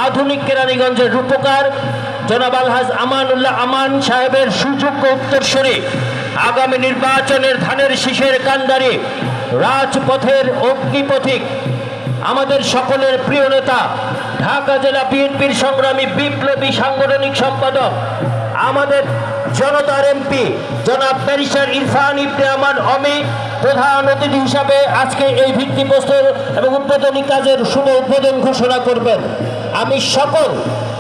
আধুনিক কেরানীগঞ্জের রূপকার জনাব আলহাজ আমানুল্লাহ আমান সাহেবের সুযোগ্য উত্তরসূরি, আগামী নির্বাচনের ধানের শীষের কান্ডারি, রাজপথের অগ্নিপথিক, আমাদের সকলের প্রিয় নেতা, ঢাকা জেলা বিএনপির সংগ্রামী বিপ্লবী সাংগঠনিক সম্পাদক, আমাদের জনতার এমপি জনাব ব্যারিস্টার ইরফান ইবনে আমান অমি প্রধান অতিথি হিসাবে আজকে এই ভিত্তিপ্রস্তর এবং উদ্বোধনী কাজের শুভ উদ্বোধন ঘোষণা করবেন। আমি সকল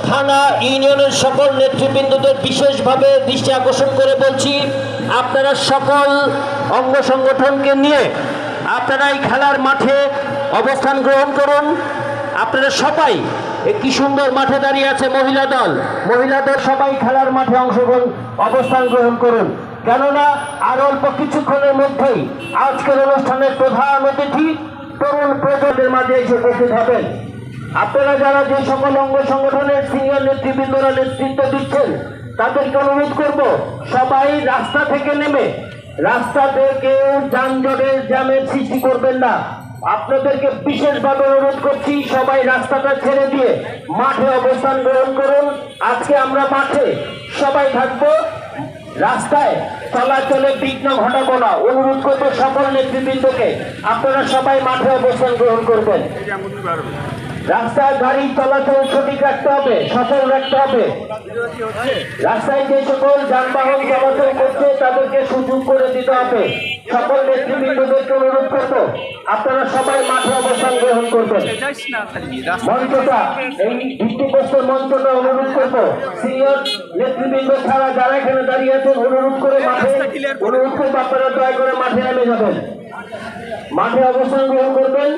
থানা ইউনিয়নের সকল নেতৃবৃন্দদের বিশেষভাবে দৃষ্টি আকর্ষণ করে বলছি, আপনারা সকল অঙ্গ সংগঠনকে নিয়ে আপনারা এই খেলার মাঠে অবস্থান গ্রহণ করুন। আপনারা সবাই একটি সুন্দর মাঠে দাঁড়িয়ে আছে মহিলা দল সবাই খেলার মাঠে অবস্থান গ্রহণ করুন, কেননা আর অল্প কিছুক্ষণের মধ্যেই আজকের অনুষ্ঠানের প্রধান অতিথি তরুণ প্রজন্মের মাঝে এসে উপস্থিত হবেন। আপনারা যারা যে সকল অঙ্গ সংগঠনের সিনিয়র নেতৃবৃন্দরা নেতৃত্ব দিচ্ছেন তাদেরকে অনুরোধ করব, সবাই রাস্তা থেকে নেমে রাস্তাতে কেউ যানজটের জ্যামের সৃষ্টি করবেন না। আপনাদেরকে বিশেষভাবে অনুরোধ করছি, সবাই রাস্তাটা ছেড়ে দিয়ে মাঠে অবস্থান গ্রহণ করুন। আজকে আমরা মাঠে সবাই থাকবো, রাস্তায় চলাচলে বিঘ্ন ঘটাবো না। অনুরোধ করবো সকল নেতৃবৃন্দকে, আপনারা সবাই মাঠে অবস্থান গ্রহণ করবেন। রাস্তায় গাড়ি চলাচল সঠিক রাখতে হবে, সচল রাখতে হবে। রাস্তায় যে সকল যানবাহন চলাচল করছে তাদেরকে সুযোগ করে দিতে হবে। সকল নেতৃবৃন্দদেরকে অনুরোধ করবো, আপনারা সবাই মাঠে অবস্থান গ্রহণ করবেন। মঞ্চটা, এই ভিত্তিপ্রস্তর মঞ্চটা অনুরোধ করবো সিনিয়র নেতৃবৃন্দ ছাড়া যারা এখানে দাঁড়িয়ে আছেন অনুরোধ করবো আপনারা দয়া করে মাঠে নেমে যাবেন, মাঠে অবস্থান গ্রহণ করবেন।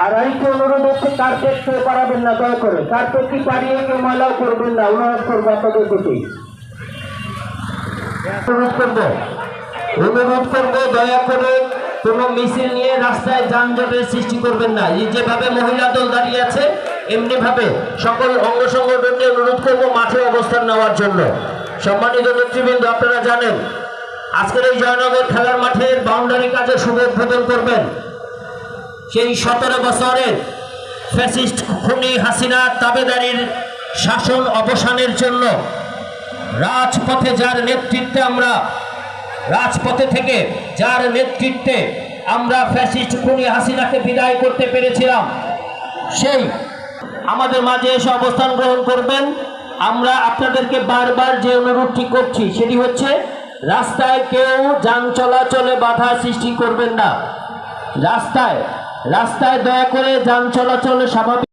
আর আরেকটি অনুরোধ হচ্ছে, কার্পেট পারাবেন না, দয়া করে কার্পেট কি পারিয়ে কেউ ময়লাও করবেন না, অনুরোধ করবো আপনাদের প্রতি। অনুরোধ করবো দয়া করে কোনো মিছিল নিয়ে রাস্তায় যানজটের সৃষ্টি করবেন না। এই যেভাবে মহিলা দল দাঁড়িয়ে আছে এমনি ভাবে সকল অঙ্গ সংগঠনকে অনুরোধ করবো মাঠে অবস্থান নেওয়ার জন্য। সম্মানিত নেতৃবৃন্দ, আপনারা জানেন আজকের এই জয়নগর খেলার মাঠের বাউন্ডারি কাজে শুভ উদ্বোধন করবেন সেই 17 বছরের ফ্যাসিস্ট খুনি হাসিনা তাবেদারির শাসন অবসানের জন্য রাজপথে যার নেতৃত্বে আমরা ফ্যাসিস্ট খুনি হাসিনাকে বিদায় করতে পেরেছিলাম, সেই আমাদের মাঝে এসে অবস্থান গ্রহণ করবেন। আমরা আপনাদেরকে বারবার যে অনুরোধটি করছি সেটি হচ্ছে, রাস্তায় কেউ যান চলাচলে বাধা সৃষ্টি করবেন না। রাস্তায় দয়া করে যান চলাচলে স্বাভাবিক